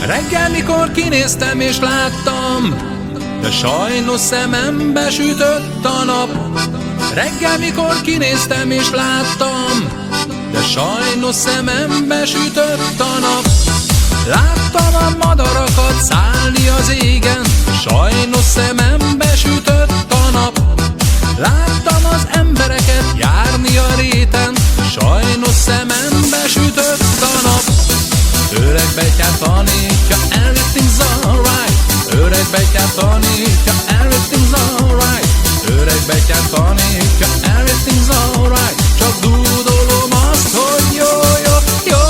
Reggel, mikor kinéztem és láttam, de sajnos szemembe sütött a nap. Reggel, mikor kinéztem és láttam, de sajnos szemembe sütött a nap. Láttam a madarakat szállni az égen, sajnos szemembe sütött a nap. Láttam az embereket járni a réten, sajnos szemembe sütött a nap. Öreg betyár tanítja, everything's alright. Öreg betyár tanítja, everything's alright. Öreg betyár tanítja, everything's alright. Csak dúdolom azt, hogy jó, jó, jó.